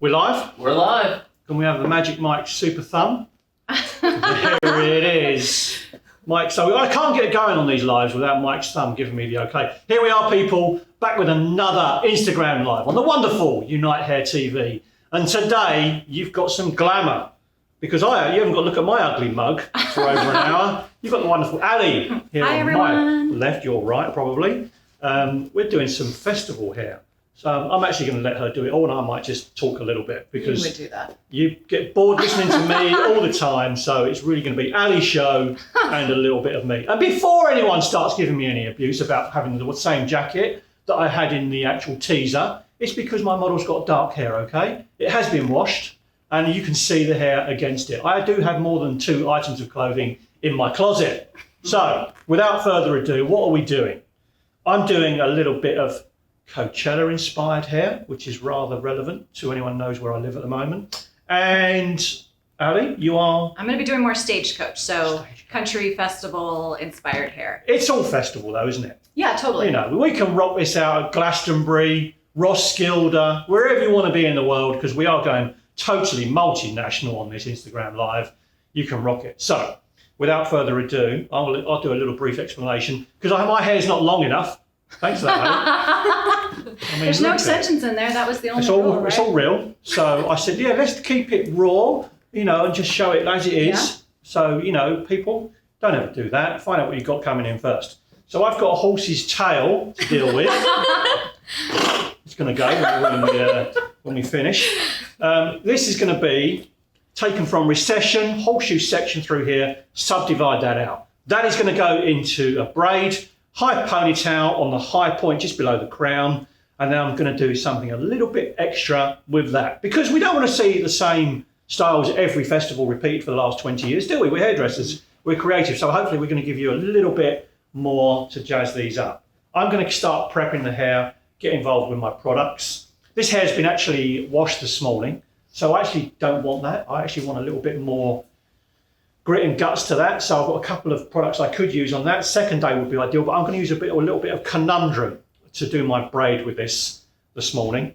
We're live? We're live. Can we have the Magic Mike super thumb? There it is. Mike, so I can't get going on these lives without Mike's thumb giving me the okay. Here we are, people, back with another Instagram live on the wonderful Unite Hair TV. And today, you've got some glamour. Because you haven't got to look at my ugly mug for over an hour. You've got the wonderful Ali here. Hi, on everyone. my left, your right, probably. We're doing some festival hair. So I'm actually going to let her do it all, and I might just talk a little bit because you would do that. You get bored listening to me all the time, so it's really going to be Ali's show and a little bit of me. And before anyone starts giving me any abuse about having the same jacket that I had in the actual teaser, it's because my model's got dark hair, okay? It has been washed, and you can see the hair against it. I do have more than 2 items of clothing in my closet. So, without further ado, what are we doing? I'm doing a little bit of Coachella-inspired hair, which is rather relevant to anyone who knows where I live at the moment. And Ali, you are? I'm going to be doing more stagecoach, so country festival-inspired hair. It's all festival though, isn't it? Yeah, totally. You know, we can rock this out at Glastonbury, Roskilde, wherever you want to be in the world, because we are going totally multinational on this Instagram Live. You can rock it. So, without further ado, I'll do a little brief explanation, because my hair's not long enough. Thanks for that, Ali. There's no extensions in there. That was the only rule, right? It's all real. So I said, yeah, let's keep it raw, and just show it as it is. Yeah. So, people, don't ever do that. Find out what you've got coming in first. So I've got a horse's tail to deal with. It's going to go when we finish. This is going to be taken from recession, horseshoe section through here, subdivide that out. That is going to go into a braid, high ponytail on the high point just below the crown, and then I'm going to do something a little bit extra with that because we don't want to see the same styles at every festival repeated for the last 20 years, do we? We're hairdressers, we're creative, so hopefully we're going to give you a little bit more to jazz these up. I'm going to start prepping the hair, get involved with my products. This hair's been actually washed this morning, so I actually don't want that. I actually want a little bit more grit and guts to that, so I've got a couple of products I could use on that. Second day would be ideal, but I'm going to use a little bit of conundrum to do my braid with this morning,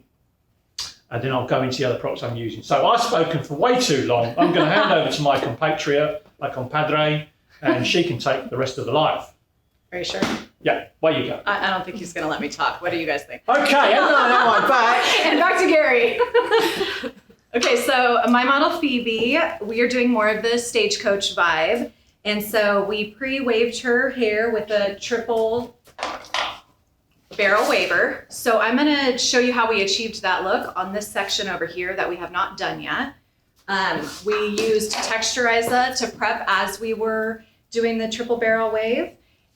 and then I'll go into the other products I'm using. So I've spoken for way too long. I'm going to hand over to my compatriot, my compadre, and she can take the rest of the live. Are you sure? Yeah, away you go. I don't think he's going to let me talk. What do you guys think? Okay, and now I'm back. And back to Gary. Okay, so my model Phoebe, we are doing more of the stagecoach vibe. And so we pre-waved her hair with a triple barrel waver. So I'm gonna show you how we achieved that look on this section over here that we have not done yet. We used Texturizer to prep as we were doing the triple barrel wave.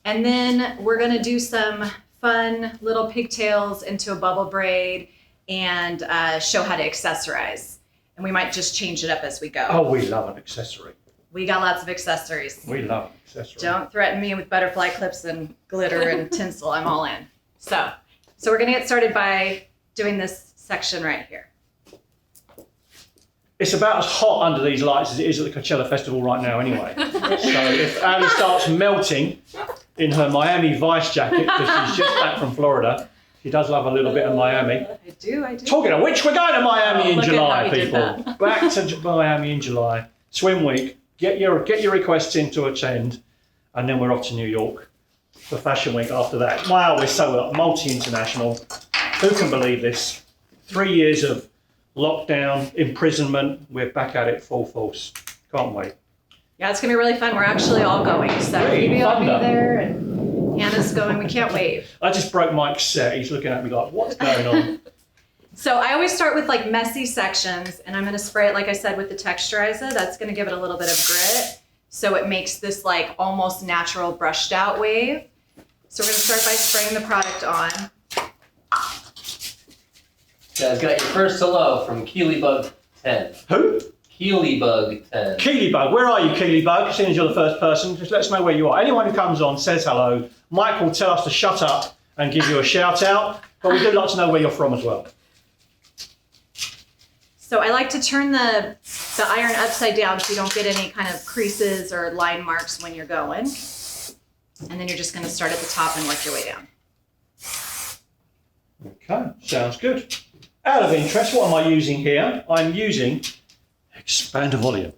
And then we're gonna do some fun little pigtails into a bubble braid and show how to accessorize. And we might just change it up as we go. Oh, we love an accessory. We got lots of accessories. We love an accessory. Don't threaten me with butterfly clips and glitter and tinsel. I'm all in. So we're gonna get started by doing this section right here. It's about as hot under these lights as it is at the Coachella Festival right now anyway. So if Ali starts melting in her Miami Vice jacket, because she's just back from Florida, she does love a little bit of Miami. I do. Talking of which, we're going to Miami in July, people. Back to Miami in July. Swim week. Get your requests in to attend, and then we're off to New York for Fashion Week after that. Wow, we're so multi-international. Who can believe this? 3 years of lockdown, imprisonment. We're back at it full force. Can't wait. Yeah, it's gonna be really fun. We're actually all going. So Phoebe will be there, and Hannah's going. We can't wait. I just broke Mike's set. He's looking at me like, what's going on? So I always start with like messy sections, and I'm gonna spray it, like I said, with the Texturizer. That's gonna give it a little bit of grit, so it makes this like almost natural brushed out wave. So we're gonna start by spraying the product on. You guys got your first hello from Keelybug 10. Who? Keelybug 10. Keelybug, where are you, Keelybug? Seeing as you're the first person, just let us know where you are. Anyone who comes on says hello. Mike will tell us to shut up and give you a shout out, but we do like to know where you're from as well. So I like to turn the iron upside down so you don't get any kind of creases or line marks when you're going. And then you're just going to start at the top and work your way down. Okay, sounds good. Out of interest, what am I using here? I'm using Expander Volume.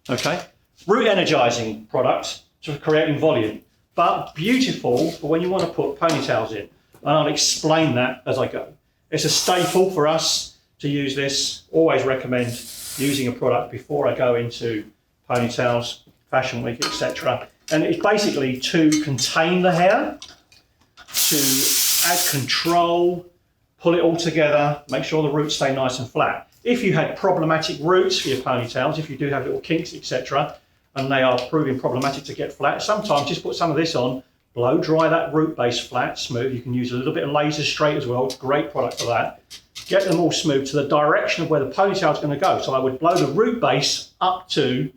Okay, root energizing product for creating volume, but beautiful for when you want to put ponytails in. And I'll explain that as I go. It's a staple for us to use this. Always recommend using a product before I go into ponytails, fashion week, etc. And it's basically to contain the hair, to add control, pull it all together, make sure the roots stay nice and flat. If you had problematic roots for your ponytails, if you do have little kinks, etc., and they are proving problematic to get flat, sometimes just put some of this on, blow dry that root base flat, smooth. You can use a little bit of laser straight as well. It's a great product for that. Get them all smooth to the direction of where the ponytail is going to go. So I would blow the root base up to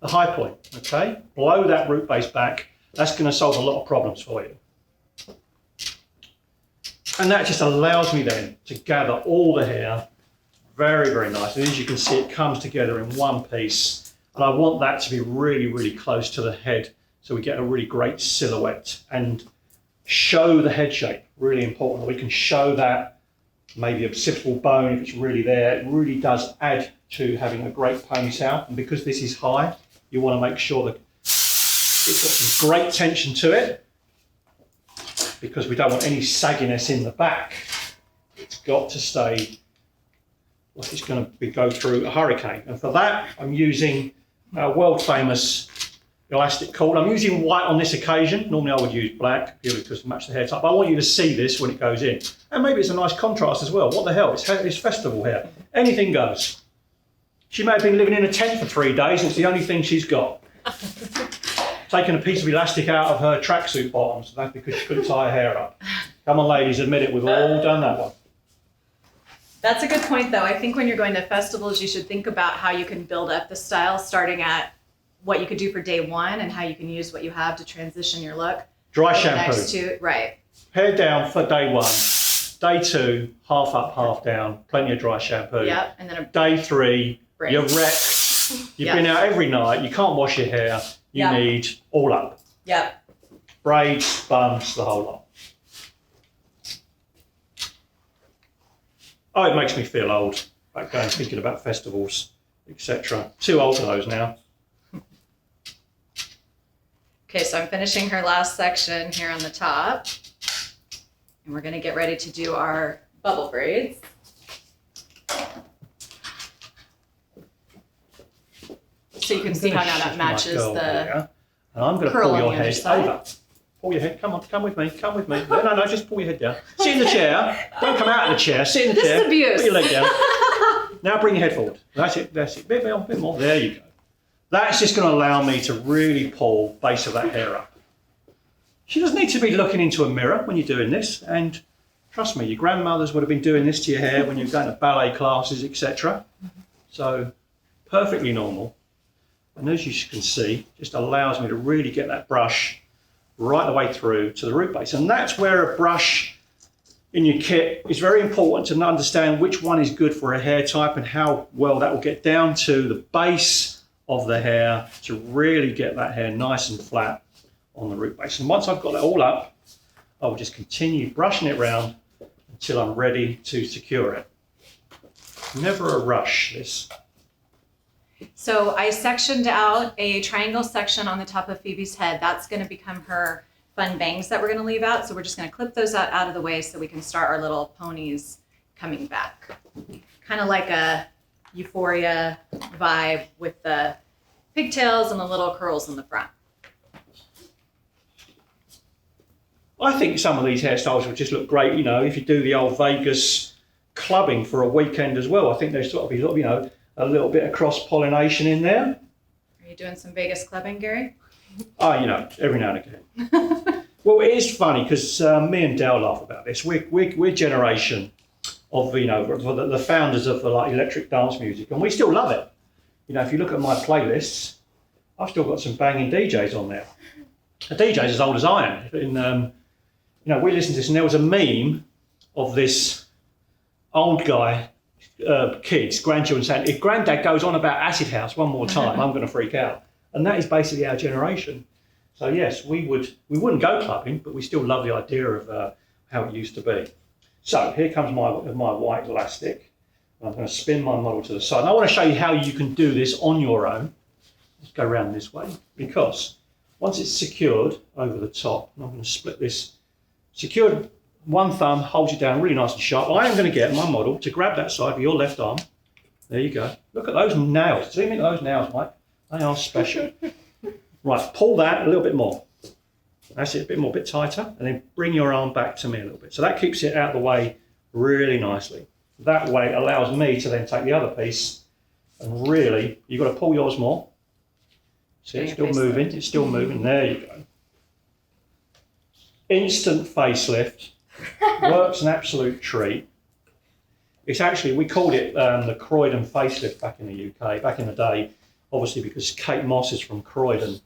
the high point, okay? Blow that root base back. That's going to solve a lot of problems for you. And that just allows me then to gather all the hair very, very nice. And as you can see, it comes together in one piece. And I want that to be really, really close to the head so we get a really great silhouette and show the head shape. Really important. We can show that maybe a occipital bone if it's really there. It really does add to having a great ponytail. And because this is high, you want to make sure that it's got some great tension to it, because we don't want any sagginess in the back. It's got to stay like it's going to go through a hurricane. And for that, I'm using a world famous elastic cord. I'm using white on this occasion. Normally I would use black purely because to match the hair type. But I want you to see this when it goes in. And maybe it's a nice contrast as well. What the hell? It's festival hair. Anything goes. She may have been living in a tent for 3 days and it's the only thing she's got. Taking a piece of elastic out of her tracksuit bottoms. That's because she couldn't tie her hair up. Come on, ladies, admit it. We've all done that one. That's a good point, though. I think when you're going to festivals, you should think about how you can build up the style, starting at what you could do for day one and how you can use what you have to transition your look. Dry shampoo. Next to, right. Hair down for day one. Day two, half up, half down. Plenty of dry shampoo. Yep. And then day three, braids. you're wrecked. You've been out every night. You can't wash your hair. You need all up. Yep. Braids, buns, the whole lot. Oh, it makes me feel old. Like going thinking about festivals, etc. Too old for those now. Okay, so I'm finishing her last section here on the top. And we're gonna get ready to do our bubble braids. So you can see how now that matches the and I'm going to curl pull on your the other head side. over. Pull your head. Come on, come with me. Come with me. No, just pull your head down. Sit in the chair. Don't come out of the chair. Sit in the chair. This is abuse. Put your leg down. Now bring your head forward. That's it. That's it. Bit more. There you go. That's just going to allow me to really pull base of that hair up. She doesn't need to be looking into a mirror when you're doing this. And trust me, your grandmothers would have been doing this to your hair when you're going to ballet classes, etc. So perfectly normal. And as you can see, just allows me to really get that brush right the way through to the root base. And that's where a brush in your kit is very important to understand which one is good for a hair type and how well that will get down to the base of the hair to really get that hair nice and flat on the root base. And once I've got that all up, I will just continue brushing it around until I'm ready to secure it. Never a rush, this. So I sectioned out a triangle section on the top of Phoebe's head. That's going to become her fun bangs that we're going to leave out. So we're just going to clip those out of the way so we can start our little ponies coming back. Kind of like a Euphoria vibe with the pigtails and the little curls in the front. I think some of these hairstyles will just look great, you know, if you do the old Vegas clubbing for a weekend as well. I think there's sort of, you know, a little bit of cross-pollination in there. Are you doing some Vegas clubbing, Gary? Oh, you know, every now and again. Well, it is funny because me and Dale laugh about this. We're generation of, you know, the founders of like electric dance music, and we still love it. You know, if you look at my playlists, I've still got some banging DJs on there. A DJ's as old as I am. You know, we listened to this, and there was a meme of this old guy. Kids, grandchildren saying, if granddad goes on about acid house one more time, I'm going to freak out. And that is basically our generation. So yes, we wouldn't go clubbing, but we still love the idea of how it used to be. So here comes my white elastic. I'm going to spin my model to the side. And I want to show you how you can do this on your own. Let's go around this way, because once it's secured over the top, and I'm going to split this, secured, one thumb holds it down really nice and sharp. I am going to get my model to grab that side with your left arm. There you go. Look at those nails. Zoom into those nails, Mike. They are special. Right, pull that a little bit more. That's it, a bit tighter, and then bring your arm back to me a little bit. So that keeps it out of the way really nicely. That way it allows me to then take the other piece and really, you've got to pull yours more. See, it's still moving, it's still moving. There you go. Instant facelift. Works an absolute treat. It's actually, we called it the Croydon Facelift back in the UK, back in the day, obviously because Kate Moss is from Croydon,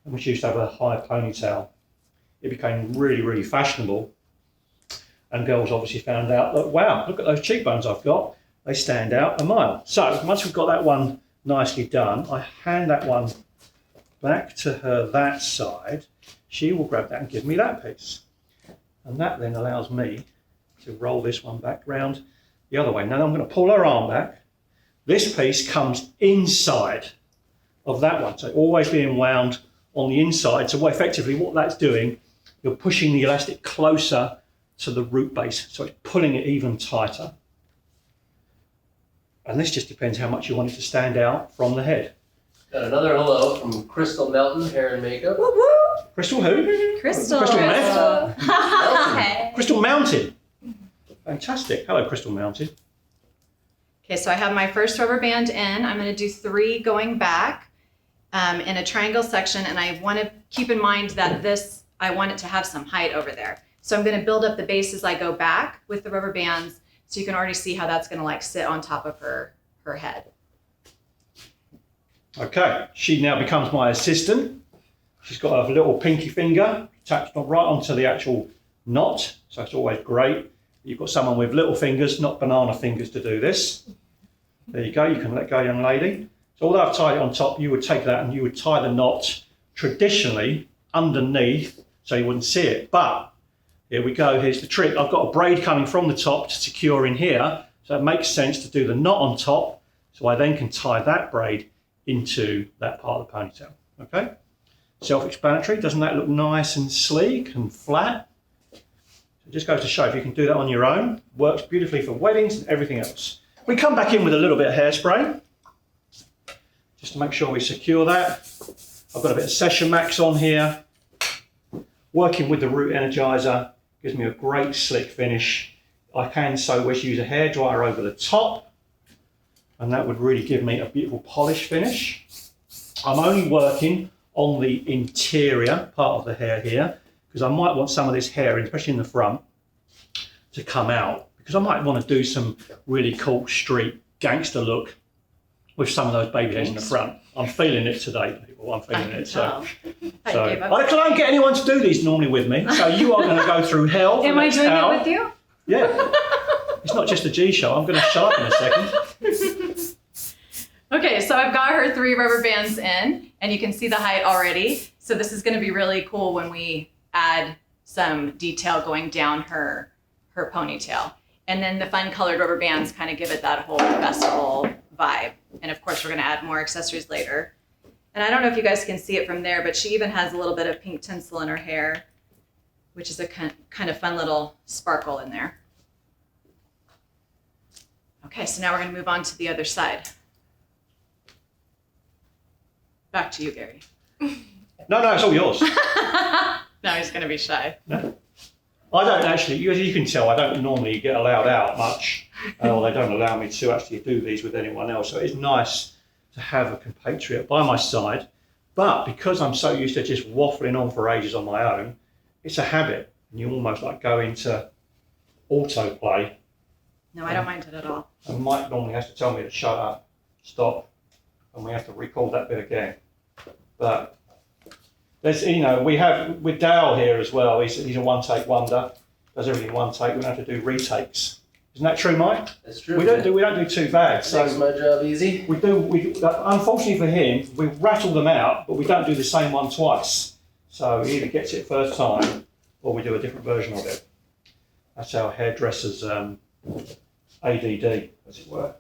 and we used to have a high ponytail. It became really, really fashionable, and girls obviously found out that, wow, look at those cheekbones I've got, they stand out a mile. So once we've got that one nicely done, I hand that one back to her that side. She will grab that and give me that piece. And that then allows me to roll this one back round the other way. Now I'm going to pull her arm back. This piece comes inside of that one, so always being wound on the inside. So effectively what that's doing, you're pushing the elastic closer to the root base, so it's pulling it even tighter. And this just depends how much you want it to stand out from the head. Got another hello from Crystal Melton, hair and makeup. Woo woo! Crystal who? Crystal. Crystal Meth? Hey. Crystal Mountain. Fantastic. Hello, Crystal Mountain. Okay, so I have my first rubber band in. I'm going to do 3 going back in a triangle section, and I want to keep in mind that I want it to have some height over there. So I'm going to build up the base as I go back with the rubber bands, so you can already see how that's going to like sit on top of her head. Okay, she now becomes my assistant. She's got a little pinky finger attached right onto the actual knot, so it's always great. You've got someone with little fingers, not banana fingers, to do this. There you go, you can let go, young lady. So although I've tied it on top, you would take that and you would tie the knot traditionally underneath so you wouldn't see it. But here we go, here's the trick. I've got a braid coming from the top to secure in here, so it makes sense to do the knot on top, so I then can tie that braid into that part of the ponytail, okay? Self-explanatory, doesn't that look nice and sleek and flat? It just goes to show if you can do that on your own, works beautifully for weddings and everything else. We come back in with a little bit of hairspray, just to make sure we secure that. I've got a bit of Session Max on here. Working with the Root Energizer gives me a great slick finish. I can so wish use a hairdryer over the top, and that would really give me a beautiful polish finish. I'm only working on the interior part of the hair here, because I might want some of this hair, especially in the front, to come out, because I might want to do some really cool street gangster look with some of those baby hairs in the front. I'm feeling it today, people. I'm feeling it. So I don't get anyone to do these normally with me, so you are going to go through hell. Am I doing it with you? Yeah. It's not just a G show. I'm going to shut up in a second. Okay, so I've got her 3 rubber bands in, and you can see the height already. So this is going to be really cool when we add some detail going down her ponytail. And then the fun colored rubber bands kind of give it that whole festival vibe. And of course, we're going to add more accessories later. And I don't know if you guys can see it from there, but she even has a little bit of pink tinsel in her hair, which is a kind of fun little sparkle in there. Okay, so now we're going to move on to the other side. Back to you, Gary. No, it's all yours. Now he's going to be shy. No. I don't actually, as you can tell, I don't normally get allowed out much, or they don't allow me to actually do these with anyone else. So it's nice to have a compatriot by my side. But because I'm so used to just waffling on for ages on my own, it's a habit. And you almost like go into autoplay. No, I don't mind it at all. And Mike normally has to tell me to shut up, stop, and we have to record that bit again. But there's, we have with Dale here as well. He's a one-take wonder. Does everything one take. We don't have to do retakes. Isn't that true, Mike? That's true. We don't do too bad. So makes my job easy. We unfortunately for him, we rattle them out, but we don't do the same one twice. So he either gets it first time, or we do a different version of it. That's our hairdresser's ADD, as it were.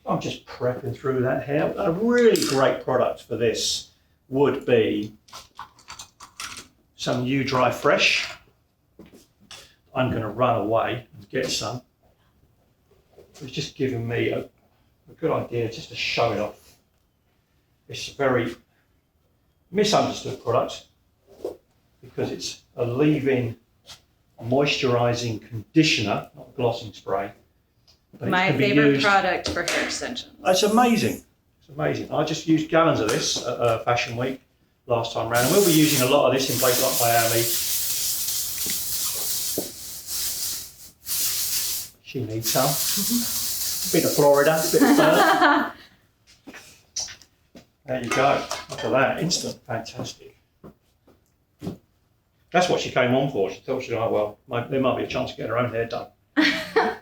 I'm just prepping through that hair. A really great product for this would be some U Dry Fresh. I'm going to run away and get some. It's just giving me a good idea just to show it off. It's a very misunderstood product because it's a leave-in moisturising conditioner, not a glossing spray. But My favorite product for hair extensions. It's amazing. It's amazing. I just used gallons of this at Fashion Week last time round, and we'll be using a lot of this in places like Miami. She needs some. A bit of Florida, a bit of Perth. There you go. Look at that. Instant. Fantastic. That's what she came on for. She thought, oh, well, there might be a chance to get her own hair done. I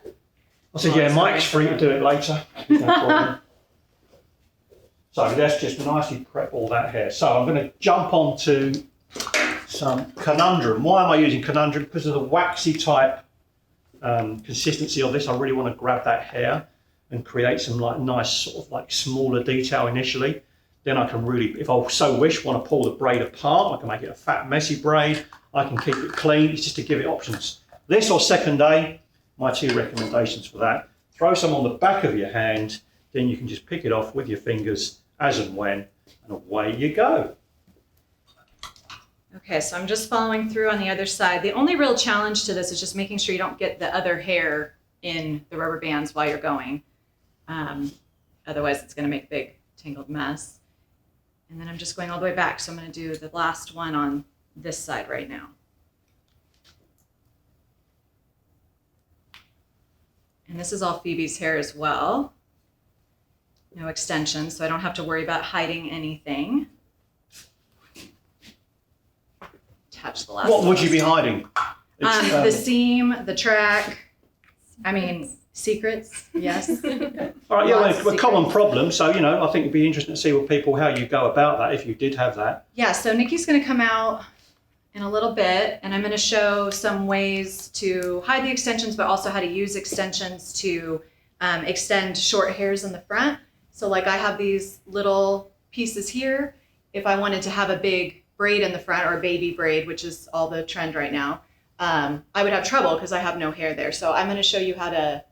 said, yeah, Mike's free to do it later. No problem. So let's just nicely prep all that hair. So I'm going to jump on to some Conundrum. Why am I using Conundrum? Because of the waxy type consistency of this. I really want to grab that hair and create some like nice sort of like smaller detail initially. Then I can really, if I so wish, want to pull the braid apart. I can make it a fat, messy braid. I can keep it clean. It's just to give it options. This or second day, my two recommendations for that. Throw some on the back of your hand, then you can just pick it off with your fingers as and when, and away you go. Okay, so I'm just following through on the other side. The only real challenge to this is just making sure you don't get the other hair in the rubber bands while you're going. Otherwise, it's going to make a big tangled mess. And then I'm just going all the way back, so I'm going to do the last one on this side right now. And this is all Phoebe's hair as well. No extensions, so I don't have to worry about hiding anything. Attach the last What would you be hiding? the seam, the track, secrets, yes. All right, yeah, Lots well, a common problem. So, you know, I think it'd be interesting to see with people how you go about that if you did have that. Yeah, so Nikki's going to come out in a little bit, and I'm going to show some ways to hide the extensions, but also how to use extensions to extend short hairs in the front. So like I have these little pieces here. If I wanted to have a big braid in the front, or a baby braid, which is all the trend right now, I would have trouble because I have no hair there. So I'm going to show you how to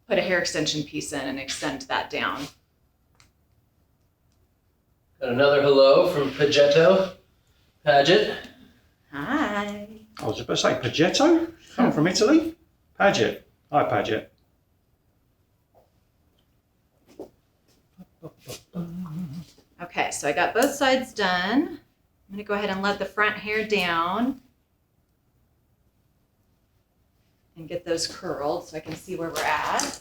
put a hair extension piece in and extend that down. Got another hello from Paget. Hi. I was about to say, Pagetto? Come from Italy? Paget. Hi, Paget. Okay, so I got both sides done. I'm going to go ahead and let the front hair down and get those curled so I can see where we're at.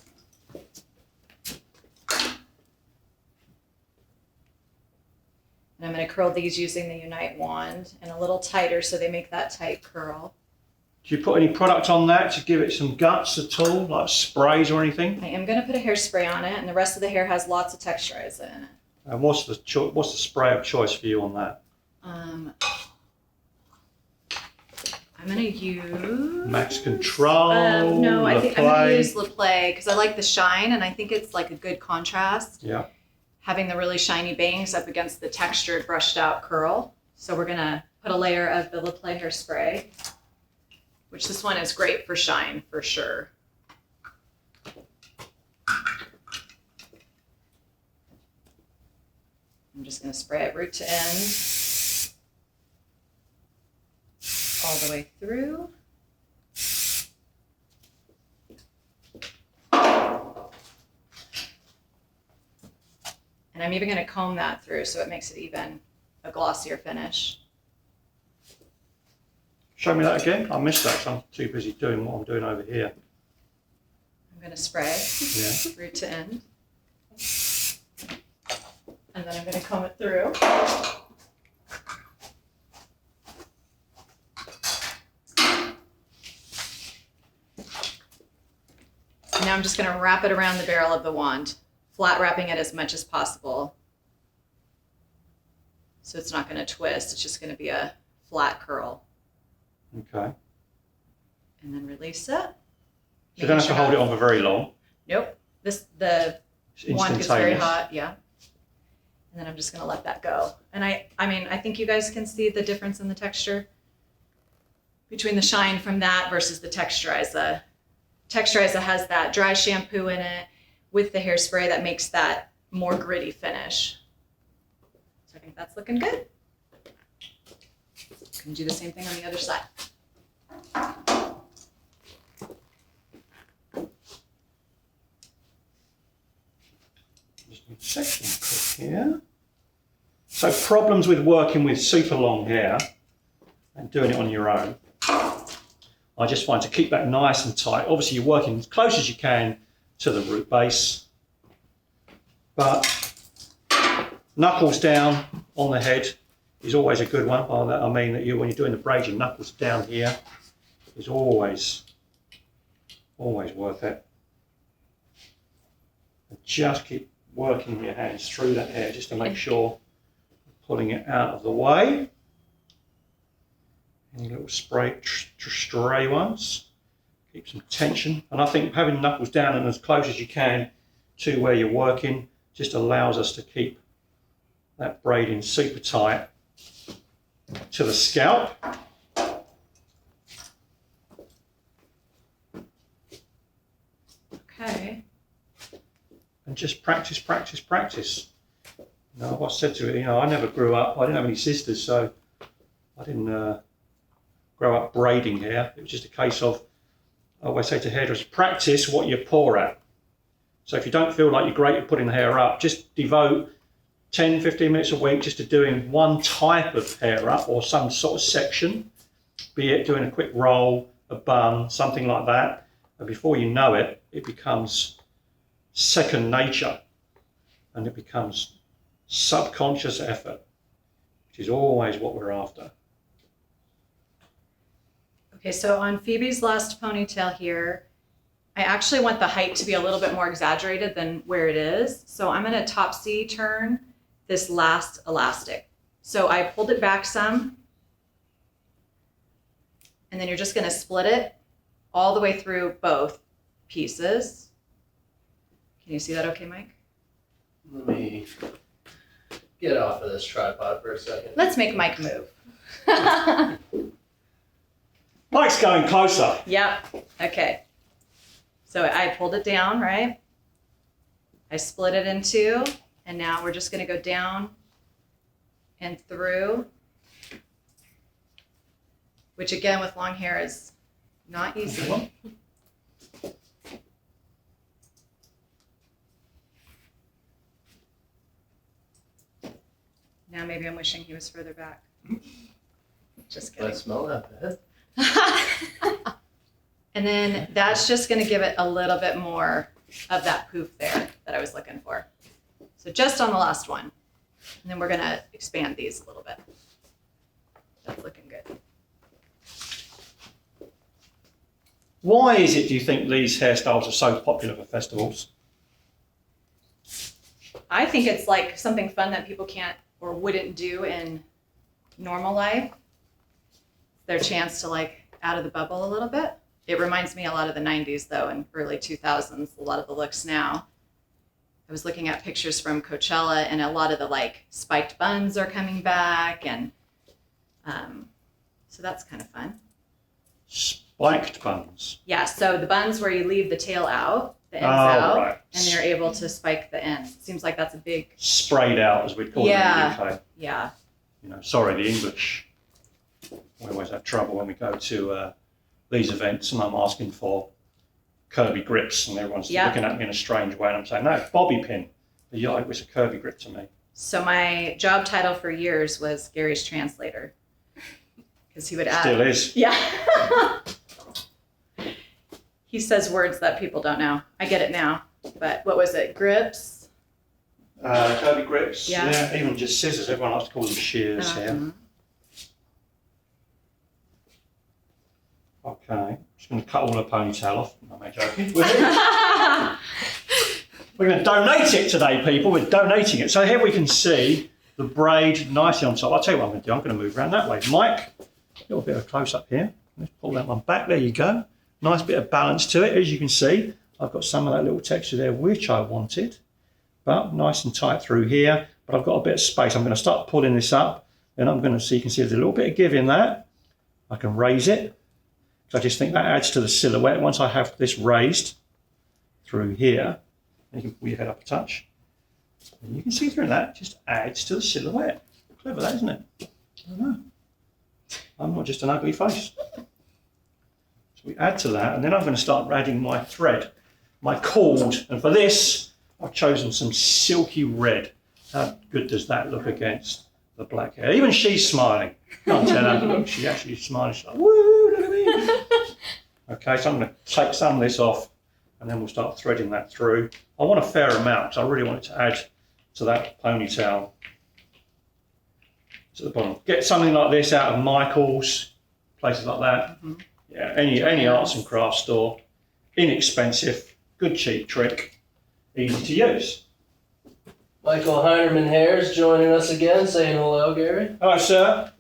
And I'm going to curl these using the Unite wand and a little tighter so they make that tight curl. Do you put any product on that to give it some guts at all, like sprays or anything? I am going to put a hairspray on it, and the rest of the hair has lots of texturizer in it. And what's the spray of choice for you on that? I'm going to use... Max Control, no, I think I'm going LaPlay. to use LaPlay because I like the shine, and I think it's like a good contrast. Yeah. Having the really shiny bangs up against the textured, brushed out curl. So we're going to put a layer of the LaPlay hairspray, which this one is great for shine for sure. I'm just going to spray it root to end, all the way through. And I'm even going to comb that through so it makes it even a glossier finish. Show me that again. I missed that, so I'm too busy doing what I'm doing over here. I'm going to spray Yeah. root to end. And then I'm going to comb it through. And now I'm just going to wrap it around the barrel of the wand, flat wrapping it as much as possible. So it's not going to twist, it's just going to be a flat curl. Okay. and then release it. So you don't have to hold it on for very long. Nope. The one gets very hot, yeah. And then I'm just gonna let that go. And I mean, I think you guys can see the difference in the texture between the shine from that versus the texturizer. Texturizer has that dry shampoo in it with the hairspray that makes that more gritty finish. So I think that's looking good. Can do the same thing on the other side. Section clip here. So problems with working with super long hair and doing it on your own. I just find to keep that nice and tight. Obviously you're working as close as you can to the root base, but knuckles down on the head is always a good one. By that I mean that when you're doing the braids, your knuckles down here is always worth it. And just keep working your hands through that hair just to make sure you're pulling it out of the way. Any little stray ones, keep some tension. And I think having knuckles down and as close as you can to where you're working just allows us to keep that braiding super tight to the scalp. Okay. And just practice, practice, practice. You know, I said to it, I never grew up, I didn't have any sisters, so I didn't grow up braiding hair. It was just a case of, I always say to hairdressers, practice what you're poor at. So if you don't feel like you're great at putting the hair up, just devote 10, 15 minutes a week just to doing one type of hair up or some sort of section, be it doing a quick roll, a bun, something like that. And before you know it, it becomes second nature and it becomes subconscious effort, which is always what we're after. Okay, so on Phoebe's last ponytail here, I actually want the height to be a little bit more exaggerated than where it is. So I'm gonna topsy turn this last elastic. So I pulled it back some, and then you're just gonna split it all the way through both pieces. Can you see that okay, Mike? Let me get off of this tripod for a second. Let's make Mike move. Mike's going closer. Yep, okay. So I pulled it down, right? I split it in two, and now we're just gonna go down and through, which again with long hair is not easy. Now maybe I'm wishing he was further back. Just kidding. I smell that bad. And then that's just going to give it a little bit more of that poof there that I was looking for. So just on the last one. And then we're going to expand these a little bit. That's looking good. Why is it, do you think, these hairstyles are so popular for festivals? I think it's like something fun that people can't or wouldn't do in normal life. Their chance to like out of the bubble a little bit. It reminds me a lot of the 90s though, and early 2000s, a lot of the looks now. I was looking at pictures from Coachella and a lot of the like spiked buns are coming back, and so that's kind of fun. Spiked buns? Yeah, so the buns where you leave the tail out, the ends out, right. and you're able to spike the ends. It seems like that's a big... Sprayed out, as we'd call it in the UK. Yeah. Sorry, the English. We always have trouble when we go to these events and I'm asking for curvy grips and everyone's looking at me in a strange way and I'm saying, no, bobby pin. But yeah, it was a curvy grip to me. So my job title for years was Gary's translator. Because he would add... Still is. Yeah. He says words that people don't know. I get it now. But what was it? Grips? Curvy grips. Yeah. Even just scissors. Everyone likes to call them shears here. Okay, I'm just going to cut all the ponytail off. I'm not joking. We're going to donate it today, people. We're donating it. So here we can see the braid nicely on top. I'll tell you what I'm going to do. I'm going to move around that way. Mike, a little bit of close up here. Let's pull that one back. There you go. Nice bit of balance to it. As you can see, I've got some of that little texture there, which I wanted, but nice and tight through here. But I've got a bit of space. I'm going to start pulling this up, and I'm going to see, you can see there's a little bit of give in that. I can raise it. So I just think that adds to the silhouette. Once I have this raised through here, and you can pull your head up a touch, and you can see through that, just adds to the silhouette. Clever that, isn't it? I don't know. I'm not just an ugly face. So we add to that, and then I'm going to start adding my thread, my cord. And for this, I've chosen some silky red. How good does that look against the black hair? Even she's smiling. Can't tell her. Look, she's actually smiling. She's like, woo, look at me. Okay, so I'm going to take some of this off, and then we'll start threading that through. I want a fair amount, because I really want it to add to that ponytail to the bottom. Get something like this out of Michael's, places like that. Mm-hmm. Yeah, any arts and crafts store. Inexpensive, good cheap trick, easy to use. Michael Heinerman Hares joining us again, saying hello, Gary. Hello, sir.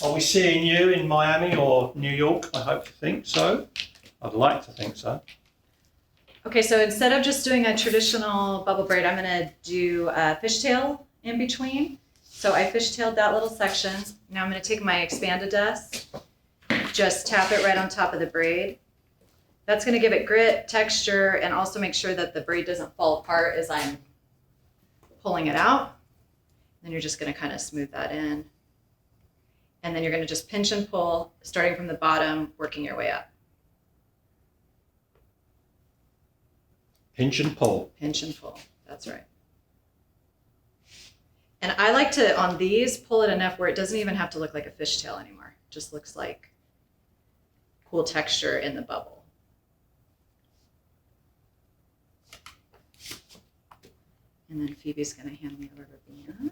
Are we seeing you in Miami or New York? I hope to think so. I'd like to think so. Okay, so instead of just doing a traditional bubble braid, I'm going to do a fishtail in between. So I fishtailed that little section. Now I'm going to take my expanded desk, just tap it right on top of the braid. That's going to give it grit, texture, and also make sure that the braid doesn't fall apart as I'm pulling it out. Then you're just going to kind of smooth that in. And then you're going to just pinch and pull, starting from the bottom, working your way up. Pinch and pull. Pinch and pull, that's right. And I like to, on these, pull it enough where it doesn't even have to look like a fishtail anymore. It just looks like cool texture in the bubble. And then Phoebe's going to hand me a rubber band.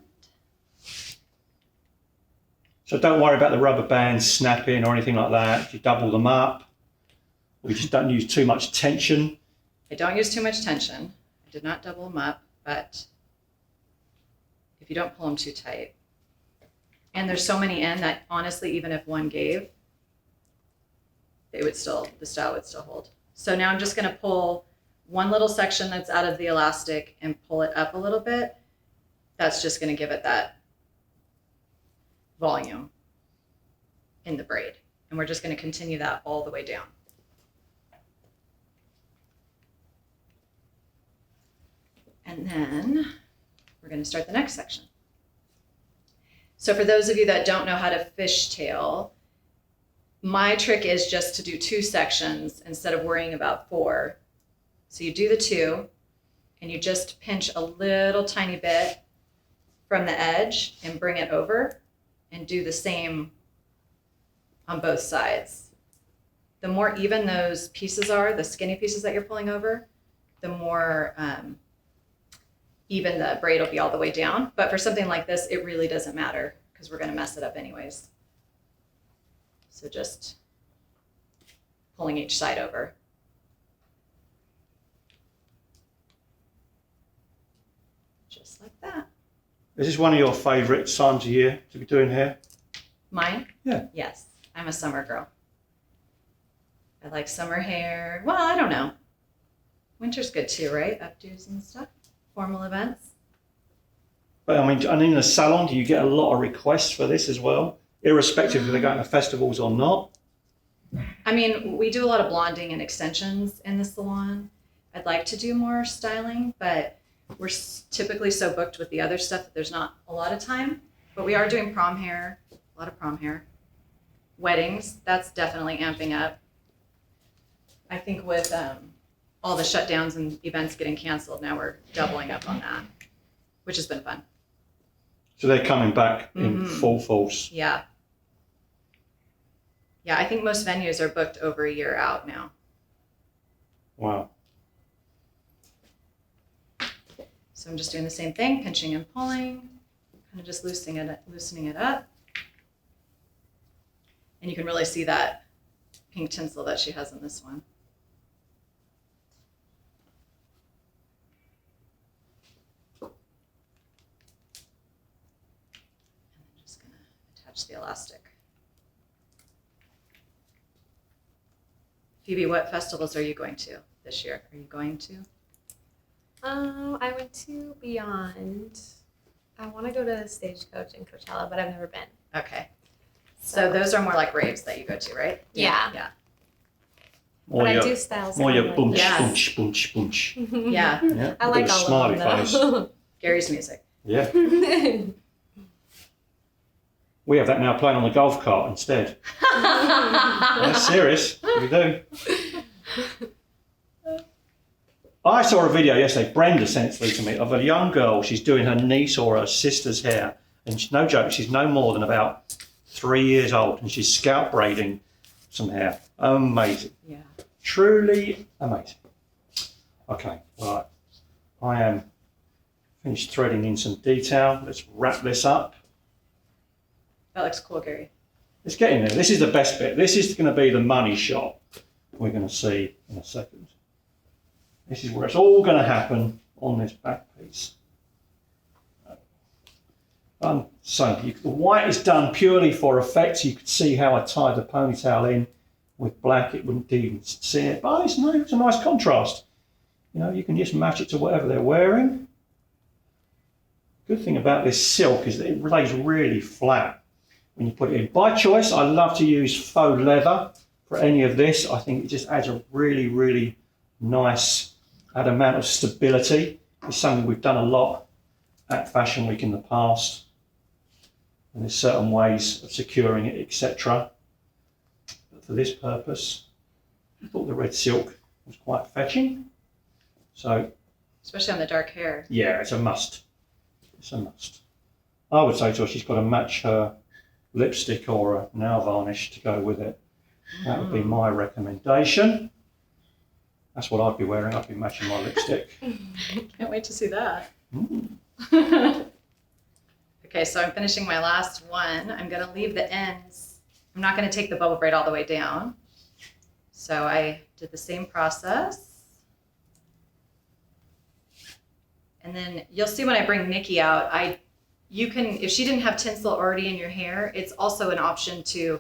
So don't worry about the rubber bands snapping or anything like that. If you double them up, or you just don't use too much tension. I don't use too much tension. I did not double them up, but if you don't pull them too tight. And there's so many in that honestly, even if one gave, the style would still hold. So now I'm just going to pull one little section that's out of the elastic and pull it up a little bit. That's just going to give it that volume in the braid. And we're just going to continue that all the way down. And then we're going to start the next section. So for those of you that don't know how to fishtail, my trick is just to do 2 sections instead of worrying about 4. So you do the 2 and you just pinch a little tiny bit from the edge and bring it over and do the same on both sides. The more even those pieces are, the skinny pieces that you're pulling over, the more even the braid will be all the way down. But for something like this, it really doesn't matter because we're going to mess it up anyways. So just pulling each side over. Just like that. Is this one of your favourite times of year to be doing hair? Mine? Yeah. Yes, I'm a summer girl. I like summer hair. Well, I don't know. Winter's good too, right? Updos and stuff. Formal events. But I mean, and in the salon, do you get a lot of requests for this as well? Irrespective if they're going to festivals or not? I mean, we do a lot of blonding and extensions in the salon. I'd like to do more styling, but we're typically so booked with the other stuff that there's not a lot of time. But we are doing prom hair, a lot of prom hair. Weddings, that's definitely amping up. I think with all the shutdowns and events getting canceled, now we're doubling up on that, which has been fun. So they're coming back in full force. Yeah. Yeah, I think most venues are booked over a year out now. Wow. So I'm just doing the same thing, pinching and pulling, kind of just loosening it up. And you can really see that pink tinsel that she has in this one. And I'm just gonna attach the elastic. Phoebe, what festivals are you going to this year? Are you going to? I went to Beyond. I want to go to Stagecoach and Coachella, but I've never been. Okay. So those are more like raves that you go to, right? Yeah. Yeah. Or But your, I do styles. or your bunch, Yes. bunch, bunch, bunch. Yeah. Yeah. I with like a all smiley of them face. though. Gary's music. Yeah. We have that now playing on the golf cart instead. That's serious. We do. I saw a video yesterday, Brenda sent it to me, of a young girl. She's doing her niece or her sister's hair. And no joke, she's no more than about 3 years old. And she's scalp braiding some hair. Amazing. Yeah. Truly amazing. Okay, right. I am finished threading in some detail. Let's wrap this up. That looks cool, Gary. It's getting there. This is the best bit. This is going to be the money shot we're going to see in a second. This is where it's all going to happen on this back piece. So the white is done purely for effect. You could see how I tied the ponytail in. With black, it wouldn't even see it. But it's a nice contrast. You know, you can just match it to whatever they're wearing. Good thing about this silk is that it lays really flat when you put it in. By choice, I love to use faux leather for any of this. I think it just adds a really, really nice amount of stability. It's something we've done a lot at Fashion Week in the past. And there's certain ways of securing it, etc. But for this purpose, I thought the red silk was quite fetching. So, Especially on the dark hair. yeah, it's a must. It's a must. I would say to her, she's got to match her lipstick or a nail varnish to go with it. That would be my recommendation. That's what I'd be wearing. I'd be matching my lipstick. Can't wait to see that. Mm. Okay, so I'm finishing my last one. I'm going to leave the ends. I'm not going to take the bubble braid all the way down. So I did the same process. And then you'll see when I bring Nikki out, you can, if she didn't have tinsel already in your hair, it's also an option to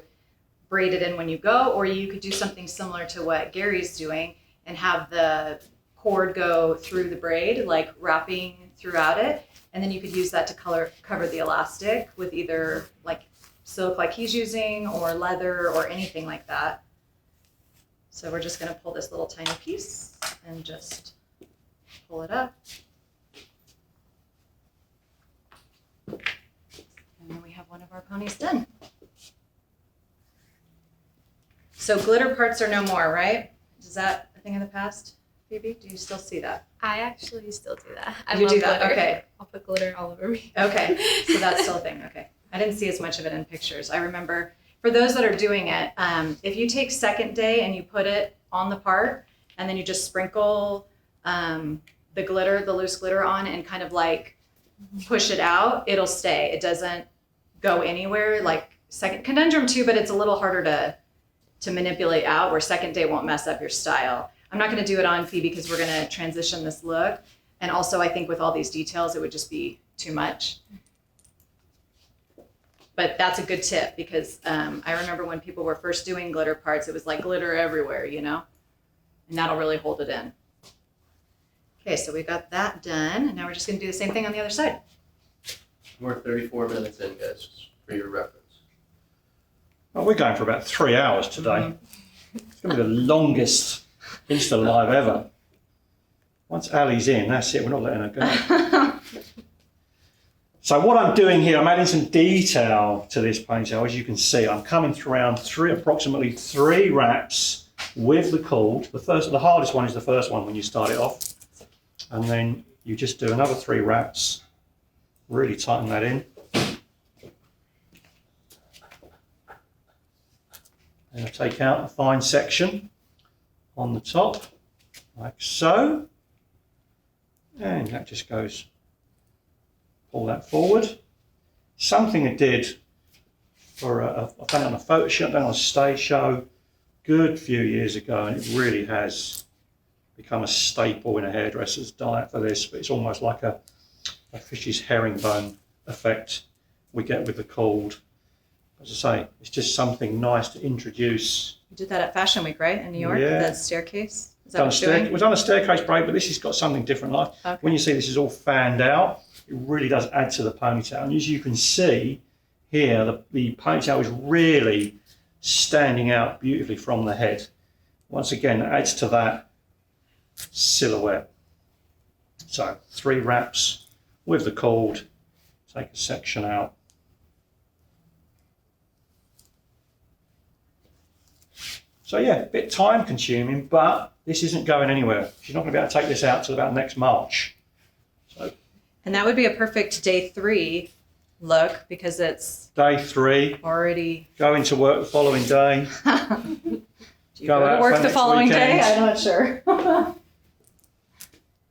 braid it in when you go, or you could do something similar to what Gary's doing and have the cord go through the braid, like wrapping throughout it. And then you could use that to cover the elastic with either like silk like he's using or leather or anything like that. So we're just gonna pull this little tiny piece and just pull it up. And then we have one of our ponies done. So glitter parts are no more, right? Is that a thing in the past, Phoebe? Do you still see that? I actually still do that. I You love do that? glitter. Okay. I'll put glitter all over me. Okay, so that's still a thing. Okay. I didn't see as much of it in pictures. I remember for those that are doing it, if you take second day and you put it on the part and then you just sprinkle the glitter, the loose glitter on and kind of like push it out, it'll stay. It doesn't go anywhere. Like second conundrum too, but it's a little harder to manipulate out where second day won't mess up your style. I'm not going to do it on Phoebe because we're going to transition this look. And also I think with all these details, it would just be too much. But that's a good tip because I remember when people were first doing glitter parts, it was like glitter everywhere, you know, and that'll really hold it in. Okay, so we got that done. And now we're just going to do the same thing on the other side. We're 34 minutes in, guys, just for your reference. Well, we're going for about 3 hours today. It's going to be the longest Insta Live ever. Once Ali's in, that's it. We're not letting her go. So what I'm doing here, I'm adding some detail to this ponytail. As you can see, I'm coming around approximately three wraps with the cord. The hardest one is the first one when you start it off. And then you just do another 3 wraps. Really tighten that in. And I take out a fine section on the top, like so. And that just goes, pull that forward. Something I did for, I've done it on a photo shoot, I've done it on a stage show, good few years ago, and it really has become a staple in a hairdresser's diet for this, but it's almost like a fish's herringbone effect we get with the cord. as I say, it's just something nice to introduce. You did that at Fashion Week, right? In New York, Yeah. that staircase? Is that what you're doing? It was on a staircase braid, but this has got something different. Like Okay. when you see this is all fanned out, it really does add to the ponytail. And as you can see here, the ponytail is really standing out beautifully from the head. Once again, it adds to that silhouette. So 3 wraps with the cord, take a section out. So yeah, a bit time consuming, but this isn't going anywhere. She's not going to be able to take this out till about next March. So And that would be a perfect day 3 look because it's day 3, already. go into work the following day. Do you Go go out to work for the next following day? weekend. I'm not sure.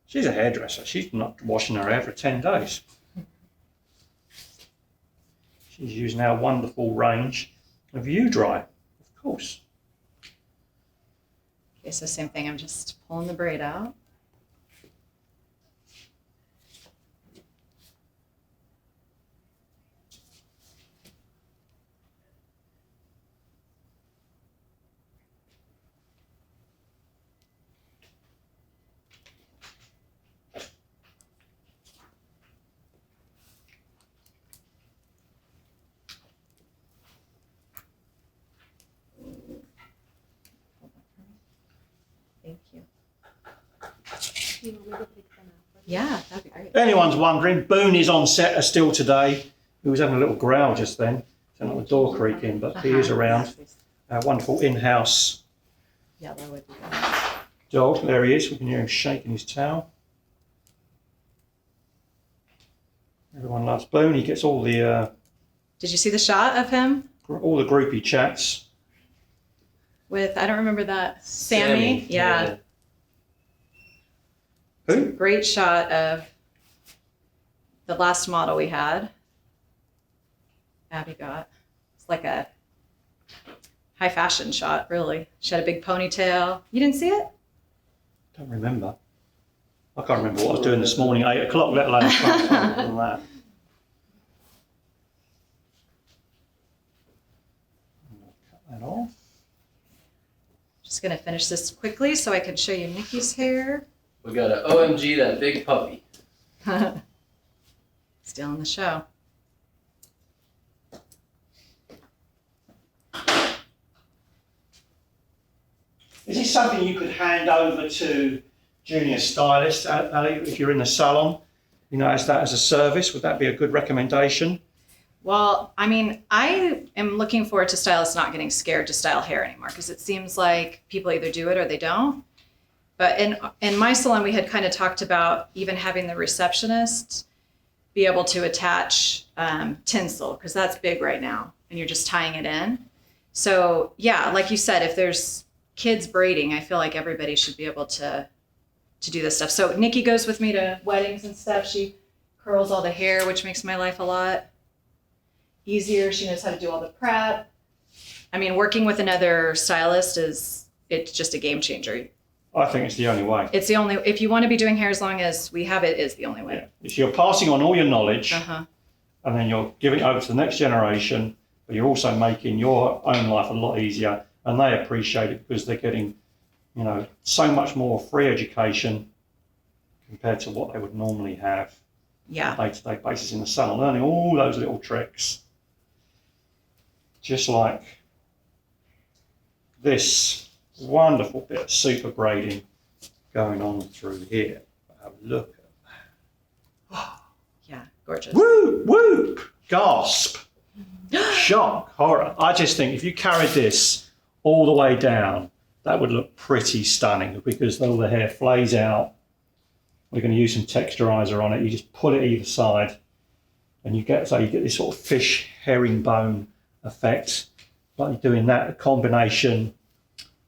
She's a hairdresser. She's not washing her hair for 10 days. She's using our wonderful range of U-Dry, of course. Okay, so same thing. I'm just pulling the braid out. Thank you. You want me to pick them out? Yeah, that'd be great. If anyone's wondering, Boone is on set still today. He was having a little growl just then. Sounded like the door creaking, but he is around. Our wonderful in-house Yeah, that would be good. dog. There he is. We can hear him shaking his tail. Everyone loves Boone. He gets all the Did you see the shot of him groupie chats. with, I don't remember that, Sammy? Yeah. Who? Great shot of the last model we had. Abby got. It's like a high fashion shot, really. She had a big ponytail. You didn't see it? Don't remember. I can't remember what I was doing this morning, 8 o'clock, let alone than that. Cut that off. Just gonna finish this quickly so I can show you Nikki's hair. We got a OMG, that big puppy. Still on the show. Is this something you could hand over to junior stylists, Ali, if you're in the salon? You know, as a service, would that be a good recommendation? Well, I mean, I am looking forward to stylists not getting scared to style hair anymore because it seems like people either do it or they don't. But in my salon, we had kind of talked about even having the receptionist be able to attach tinsel because that's big right now and you're just tying it in. So yeah, like you said, if there's kids braiding, I feel like everybody should be able to do this stuff. So Nikki goes with me to weddings and stuff. She curls all the hair, which makes my life a lot easier. She knows how to do all the prep. I mean, working with another stylist it's just a game changer. I think it's the only way. It's the only, if you want to be doing hair as long as we have it, is the only way. Yeah. If you're passing on all your knowledge, Uh-huh. and then you're giving it over to the next generation, but you're also making your own life a lot easier, and they appreciate it because they're getting, you know, so much more free education compared to what they would normally have Yeah. on a day-to-day basis in the salon, learning all those little tricks. Just like this wonderful bit of super braiding going on through here. Have a look at that. Yeah. Gorgeous. Woo! Woo! Gasp! Shock! Horror! I just think if you carried this all the way down, that would look pretty stunning because all the hair flays out. We're going to use some texturizer on it. You just pull it either side, and you get this sort of fish herringbone effect. Like you're doing that, a combination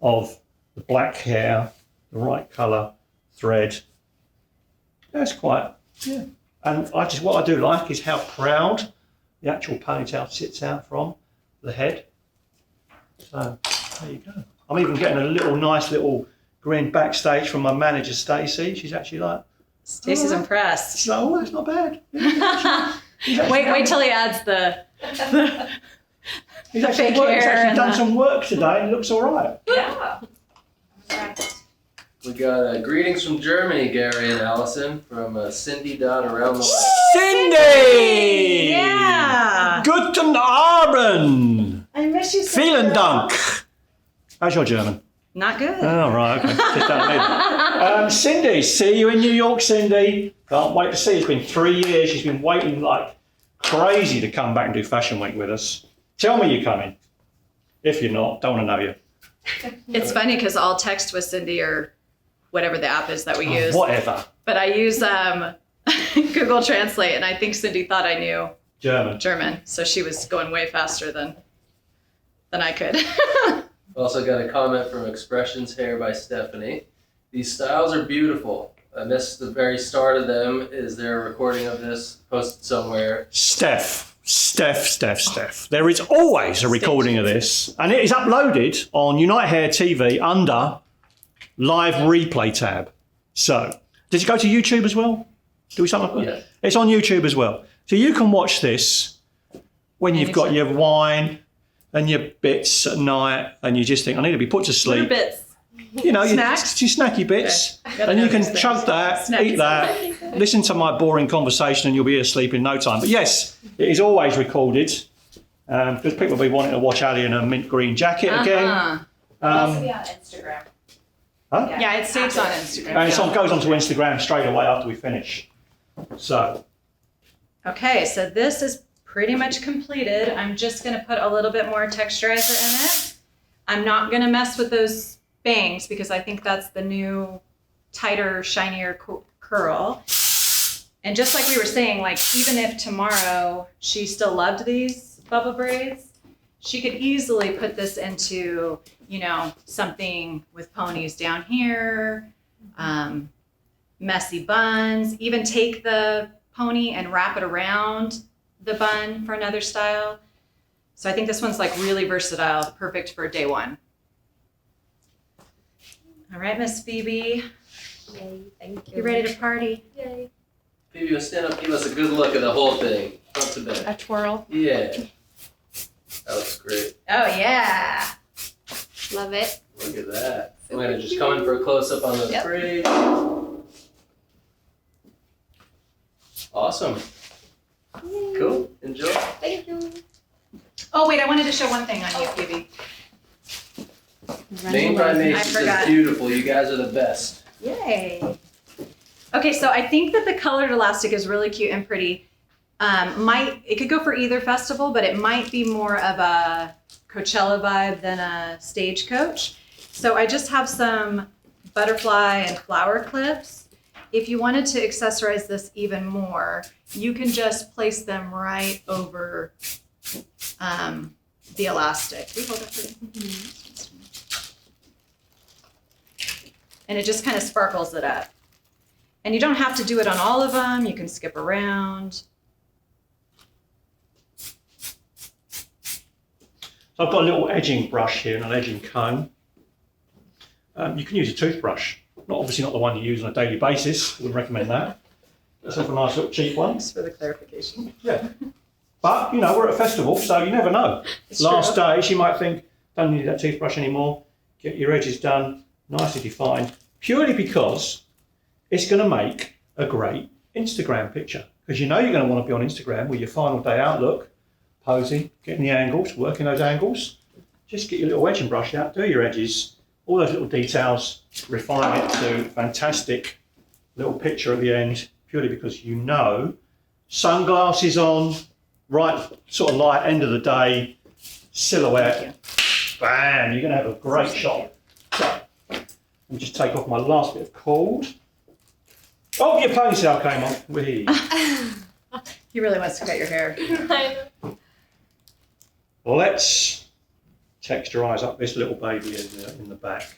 of the black hair, the right colour thread. That's quite, yeah. And what I do like is how proud the actual ponytail sits out from the head. So there you go. I'm even getting a nice little grin backstage from my manager, Stacey. She's actually like, Stacey's impressed. she's like, oh, that's not bad. Wait till he adds He's actually, done some work today and looks all right. Yeah. We got greetings from Germany, Gary and Allison, from Cindy down around the way. Cindy! Yeah. Guten Abend! I miss you so Vielen much. Dank! How's your German? Not good. Oh, right, okay. Just don't need it. Cindy, see you in New York, Cindy. Can't wait to see you. It's been 3 years. She's been waiting like crazy to come back and do Fashion Week with us. Tell me you're coming. If you're not, don't want to know you. It's funny because I'll text with Cindy or whatever the app is that we use. Whatever. But I use Google Translate, and I think Cindy thought I knew German, so she was going way faster than I could. Also got a comment from Expressions Hair by Stephanie. These styles are beautiful. I missed the very start of them. Is there a recording of this posted somewhere? Steph. There is always a recording of this, and it is uploaded on Unite Hair TV under live replay tab. So, did you go to YouTube as well? Do we something like that? Yeah. It's on YouTube as well. So you can watch this when you've got your wine and your bits at night, and you just think, I need to be put to sleep. Bits. You know, Snacks? your snacky bits. Okay. And you can chug that, eat that, listen to my boring conversation, and you'll be asleep in no time. But yes, it is always recorded because people will be wanting to watch Ali in a mint green jacket again. Also be on Instagram. Huh? Yeah, it stays on Instagram. And it goes onto Instagram straight away after we finish. So. Okay, so this is pretty much completed. I'm just going to put a little bit more texturizer in it. I'm not going to mess with those bangs because I think that's the new tighter, shinier curl. And just like we were saying, like even if tomorrow she still loved these bubble braids, she could easily put this into, you know, something with ponies down here, messy buns, even take the pony and wrap it around the bun for another style. So I think this one's like really versatile, perfect for day one. All right, Miss Phoebe, Yay, thank you. you ready to party? Yay. Phoebe, stand up, give us a good look at the whole thing, front to back. A twirl. Yeah. That looks great. Oh yeah. Love it. Look at that. I'm Super going to just come in for a close-up on those Yep. braids. Awesome. Yay. Cool. Enjoy. Thank you. Oh wait, I wanted to show one thing on you, Phoebe. Main Primates I is forgot. just beautiful. You guys are the best. Yay. Okay, so I think that the colored elastic is really cute and pretty. It could go for either festival, but it might be more of a Coachella vibe than a stagecoach. So I just have some butterfly and flower clips. If you wanted to accessorize this even more, you can just place them right over the elastic. Can we hold that for you? And it just kind of sparkles it up. And you don't have to do it on all of them. You can skip around. So I've got a little edging brush here and an edging comb. You can use a toothbrush. Obviously not the one you use on a daily basis. Wouldn't recommend that. Let's have a nice little cheap one. Thanks for the clarification. Yeah. But, you know, we're at a festival, so you never know. Last day, she might think, don't need that toothbrush anymore. Get your edges done, nicely defined. Purely because it's going to make a great Instagram picture. Because you know you're going to want to be on Instagram with your final day outlook, posing, getting the angles, working those angles. Just get your little edging brush out, do your edges, all those little details, refine it to fantastic little picture at the end, purely because you know, sunglasses on, right sort of light, end of the day, silhouette, bam, you're going to have a great shot. So, let me just take off my last bit of cord. Oh, your ponytail came off. Whee. He really wants to cut your hair. Let's texturize up this little baby in the back.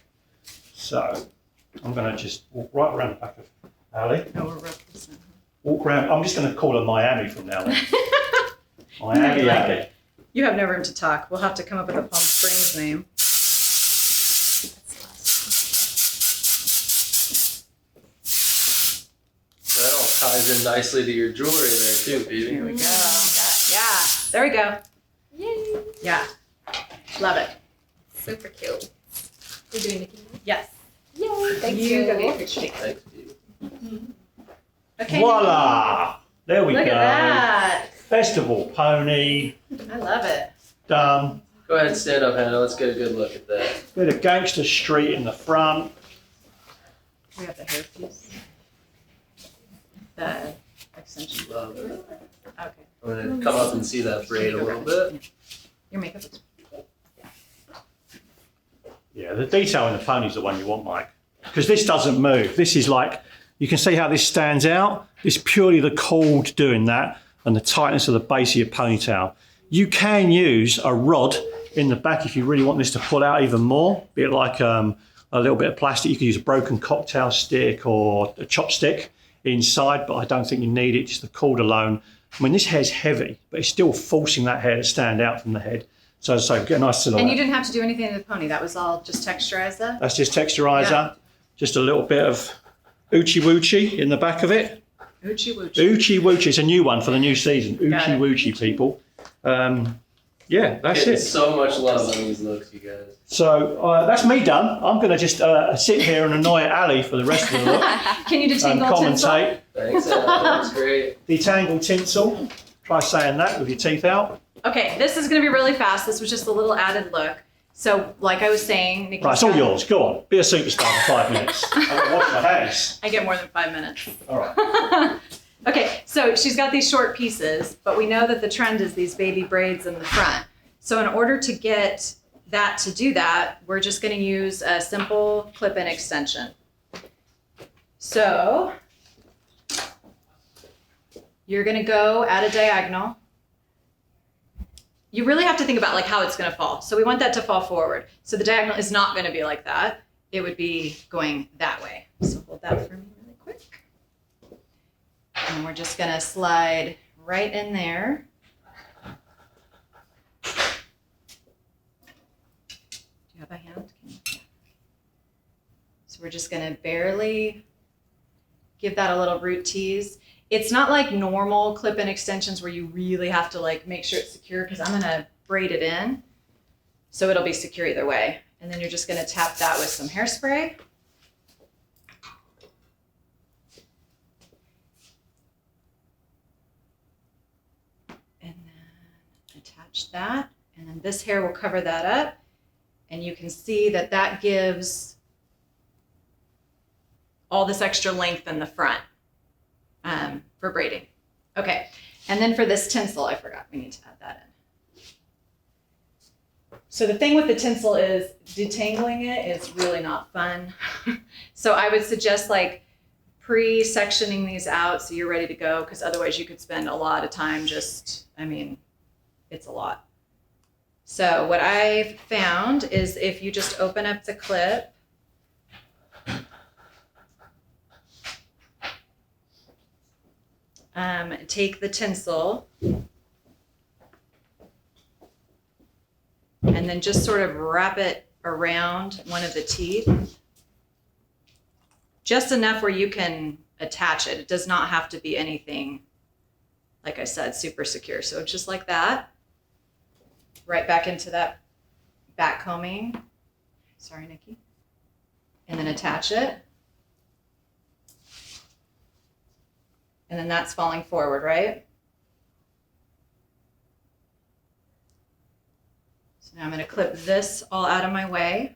So, I'm going to just walk right around the back of Ali. No, we're representing. Walk around. I'm just going to call her Miami from now on. Miami like Ali. it. You have no room to talk. We'll have to come up with a Palm Springs name. That all ties in nicely to your jewelry there too, Phoebe. Here we go. Yeah, there we go. Yay. Yeah. Love it. Super cute. We're doing Nikki now? Yes. Yay! Thank You go get your picture. Thanks, Phoebe. Okay. Voila! There we Look go. at that. Festival pony, I love it. done. Go ahead and stand up, Hannah. Let's get a good look at that. Bit of gangster street in the front. We have the hair piece. The extension. Love it. Okay. I'm gonna come up and see that braid a little bit. Your makeup looks. Yeah, the detail in the pony is the one you want, Mike. Because this doesn't move. This is like, you can see how this stands out. It's purely the cord doing that and the tightness of the base of your ponytail. You can use a rod in the back if you really want this to pull out even more. Be it like a little bit of plastic. You could use a broken cocktail stick or a chopstick inside, but I don't think you need it, just the cord alone. I mean, this hair's heavy, but it's still forcing that hair to stand out from the head. So get a nice silhouette. And you didn't have to do anything to the pony. That was all just texturizer. That's just texturizer. Yeah. Just a little bit of oochie woochie in the back of it. Oochie woochie. Oochie woochie. It's a new one for the new season. Got Oochie it. woochie, people. Yeah, that's Getting it. so much love on these looks, you guys. So that's me done. I'm going to just sit here and annoy Ali for the rest of the look Can you and detangle tinsel? commentate. Thanks, Hannah. That was great. Detangle tinsel. Try saying that with your teeth out. Okay, this is going to be really fast. This was just a little added look. So, like I was saying, Nikki's Right, it's all got- yours. Go on. Be a superstar for 5 minutes. I'm going to wash my hands. I get more than 5 minutes. All right. Okay, so she's got these short pieces, but we know that the trend is these baby braids in the front. So in order to get that to do that, we're just going to use a simple clip-in extension. So you're going to go at a diagonal. You really have to think about like how it's going to fall. So we want that to fall forward. So the diagonal is not going to be like that. It would be going that way. So hold that for me really quick. And we're just going to slide right in there. Do you have a hand? So we're just going to barely give that a little root tease. It's not like normal clip-in extensions where you really have to like make sure it's secure, because I'm going to braid it in so it'll be secure either way. And then you're just going to tap that with some hairspray. And then attach that. And then this hair will cover that up. And you can see that that gives all this extra length in the front for braiding. Okay, and then for this tinsel, I forgot, we need to add that in. So the thing with the tinsel is detangling it is really not fun. So I would suggest like pre-sectioning these out so you're ready to go, because otherwise you could spend a lot of time just, I mean, it's a lot. So what I've found is if you just open up the clip, take the tinsel and then just sort of wrap it around one of the teeth. Just enough where you can attach it. It does not have to be anything, like I said, super secure. So just like that. Right back into that back combing. Sorry, Nikki. And then attach it. And then that's falling forward, right? So now I'm going to clip this all out of my way.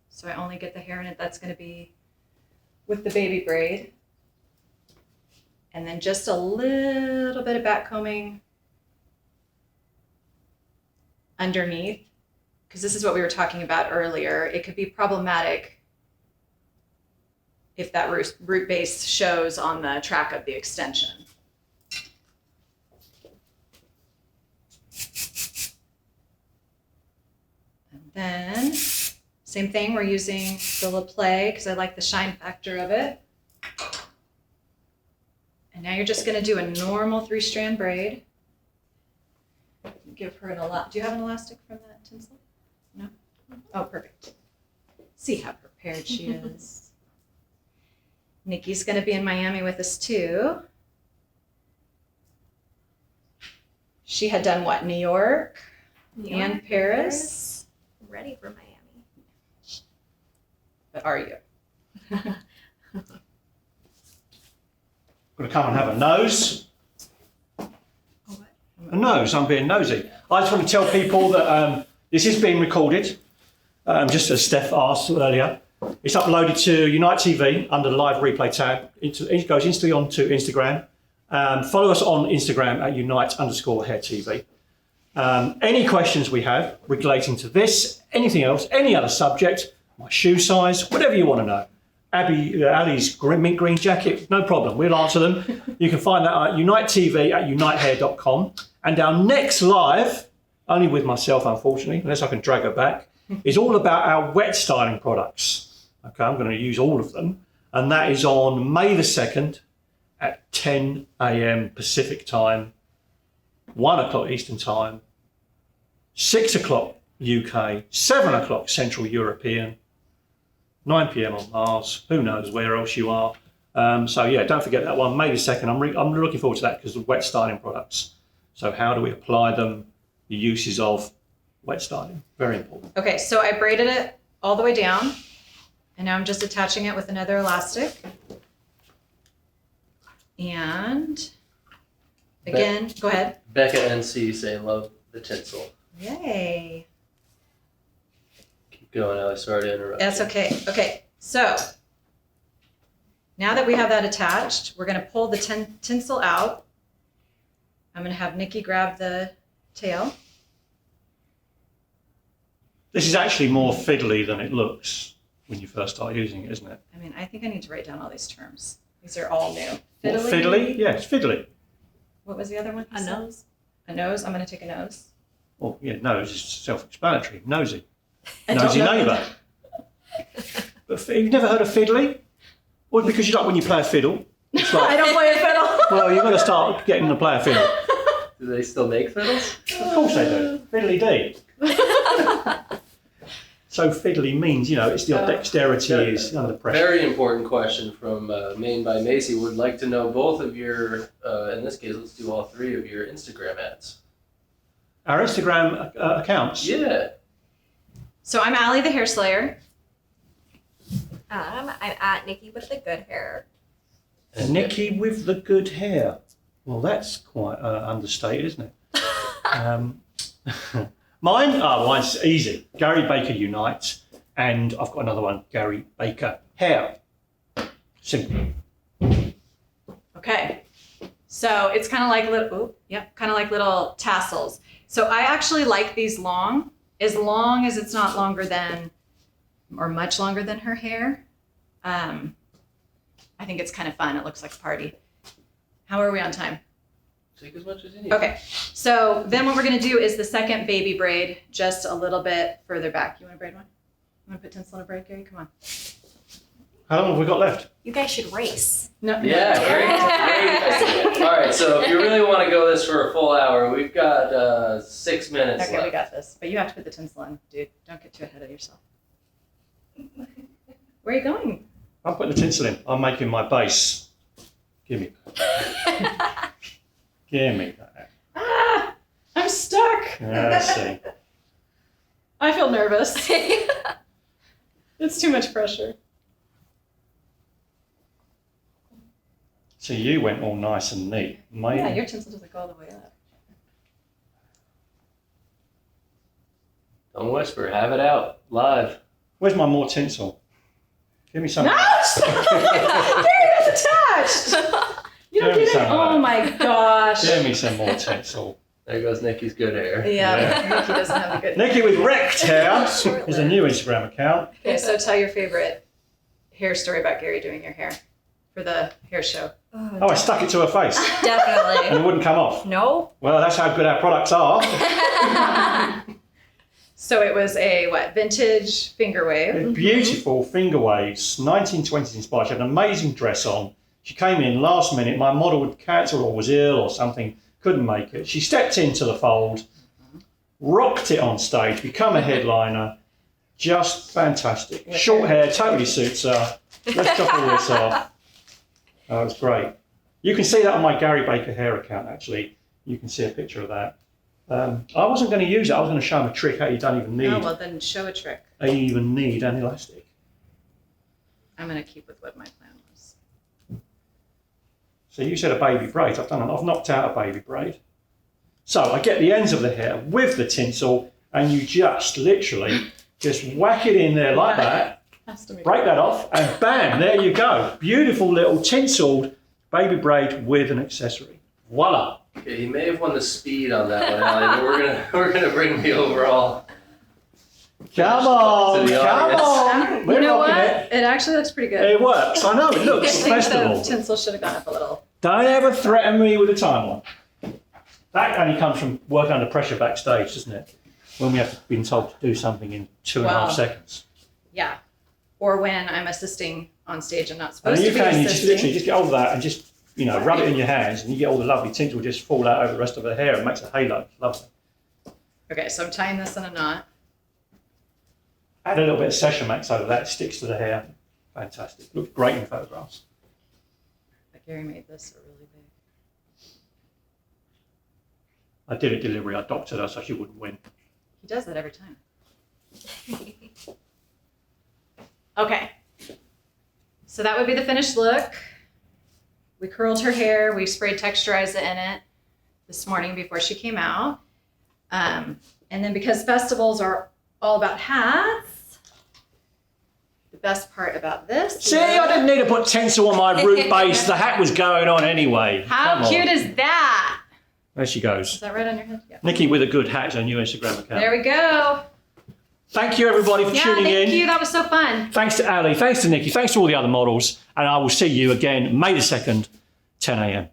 So I only get the hair in it that's going to be with the baby braid. And then just a little bit of back combing underneath, because this is what we were talking about earlier. It could be problematic if that root base shows on the track of the extension. And then, same thing, we're using the LaPlay because I like the shine factor of it. And now you're just gonna do a normal 3-strand braid. Give her an elastic. Do you have an elastic from that tinsel? No? Oh, perfect. See how prepared she is. Nikki's going to be in Miami with us too. She had done what? New York, And Paris. I'm ready for Miami. But are you? Going to come and have a nose. A nose, I'm being nosy. I just want to tell people that this is being recorded, just as Steph asked earlier. It's uploaded to Unite TV under the live replay tab. It goes instantly onto Instagram. Follow us on Instagram at Unite_Hair TV. Any questions we have relating to this, anything else, any other subject, my shoe size, whatever you want to know. Ali's mint green jacket, no problem, we'll answer them. You can find that at Unite TV at unitehair.com. And our next live, only with myself unfortunately, unless I can drag her back, is all about our wet styling products. Okay, I'm going to use all of them. And that is on May the 2nd at 10 a.m. Pacific time, 1 o'clock Eastern time, 6 o'clock UK, 7 o'clock Central European, 9 p.m. on Mars, who knows where else you are. So yeah, don't forget that one, May the 2nd. I'm looking forward to that because of wet styling products. So how do we apply them, the uses of wet styling, very important. Okay, so I braided it all the way down and now I'm just attaching it with another elastic. And again, go ahead. Becca NC say love the tinsel. Yay. Keep going, Ali. Sorry to interrupt. That's you. okay. Okay, so now that we have that attached, we're going to pull the tinsel out. I'm going to have Nikki grab the tail. This is actually more fiddly than it looks when you first start using it, isn't it? I mean, I think I need to write down all these terms. These are all new. What, fiddly? Yeah, it's fiddly. What was the other one? A nose. A nose. I'm going to take a nose. Well, yeah, nose is self-explanatory. Nosy. I don't Nosy know. neighbour. But you've never heard of fiddly? Well, because you like when you play a fiddle. It's I like, don't play a fiddle. well, you've got to start getting to play a fiddle. Do they still make fiddles? Of course they do. Fiddly dee. So fiddly means, it's your dexterity is under pressure. Very important question from Maine by Macy. Would like to know both of your, in this case, let's do all three of your Instagram ads. Our Instagram accounts. Yeah. So I'm Ali the Hair Slayer. I'm at Nikki with the good hair. And Nikki with the good hair. Well, that's quite understated, isn't it? Mine's easy. Gary Baker Unite, and I've got another one, Gary Baker Hair. Simple. Okay. So it's kind of like little tassels. So I actually like these long as it's not longer than, or much longer than her hair. I think it's kind of fun. It looks like a party. How are we on time? Take as much as you need. Okay, so then what we're gonna do is the second baby braid just a little bit further back. You wanna braid one? You wanna put tinsel in a braid, Gary? Come on. How long have we got left? You guys should race. No. Yeah, great idea. All right, so if you really want to go this for a full hour, we've got 6 minutes Okay, left. we got this. But you have to put the tinsel in, dude. Don't get too ahead of yourself. Where are you going? I'm putting the tinsel in. I'm making my base. Give me that. Give me that. Ah, I'm stuck. Let's see. I feel nervous. It's too much pressure. So you went all nice and neat. Yeah, your tinsel doesn't go all the way up. Don't whisper. Have it out live. Where's my more tinsel? Give me some. No! Gary, that's attached! You don't Give me get it? some of Oh that. my gosh. Give me some more tinsel. There goes Nikki's good hair. Yeah, Nikki doesn't have a good. Nikki with wrecked hair Short is a new Instagram account. Okay, so tell your favorite hair story about Gary doing your hair for the hair show. Oh, I stuck it to her face and Definitely. it wouldn't come off. No. Well, that's how good our products are. So it was a vintage finger wave. Beautiful finger waves, 1920s inspired. She had an amazing dress on. She came in last minute. My model had cancelled or was ill or something, couldn't make it. She stepped into the fold, rocked it on stage, become a headliner. Just fantastic. Short hair, totally suits her. Let's chop all this off. That was great. You can see that on my Gary Baker hair account, actually. You can see a picture of that. I wasn't going to use it. I was going to show them a trick how you don't even need. Oh, well, then show a trick. How you even need an elastic. I'm going to keep with what my plan was. So you said a baby braid. I've knocked out a baby braid. So I get the ends of the hair with the tinsel, and you just literally just whack it in there like that. Break that off, and bam, there you go. Beautiful little tinseled baby braid with an accessory. Voila. Okay, he may have won the speed on that one, Allie, but we're gonna bring the overall. Come on, To the come audience. on. We're You know rocking what? it. It actually looks pretty good. It works. I know. It I looks think festival. the tinsel should have gone up a little. Don't ever threaten me with a timeline. That only comes from working under pressure backstage, doesn't it? When we have been told to do something in 2.5 Wow. seconds. Yeah. Or when I'm assisting on stage and not And supposed you to be can, you just assisting. literally just get hold of that and just, rub it in your hands, and you get all the lovely tinsel just fall out over the rest of her hair and makes a halo. Lovely. Okay, so I'm tying this in a knot. Add a little bit of Session Max over that, it sticks to the hair. Fantastic. Looks great in photographs. But Gary made this really big. I did a delivery, I doctored her so she wouldn't win. He does that every time. Okay. So that would be the finished look. We curled her hair. We sprayed texturizer in it this morning before she came out. And then because festivals are all about hats, the best part about this See, I didn't need to put tinsel on my root base. The hat was going on anyway. How Come on. cute is that? There she goes. Is that right on your head? Yeah. Nikki with a good hat is her new Instagram account. There we go. Thank you everybody for tuning in. Thank you. That was so fun. Thanks to Ali, thanks to Nikki, thanks to all the other models, and I will see you again May the 2nd, 10 a.m.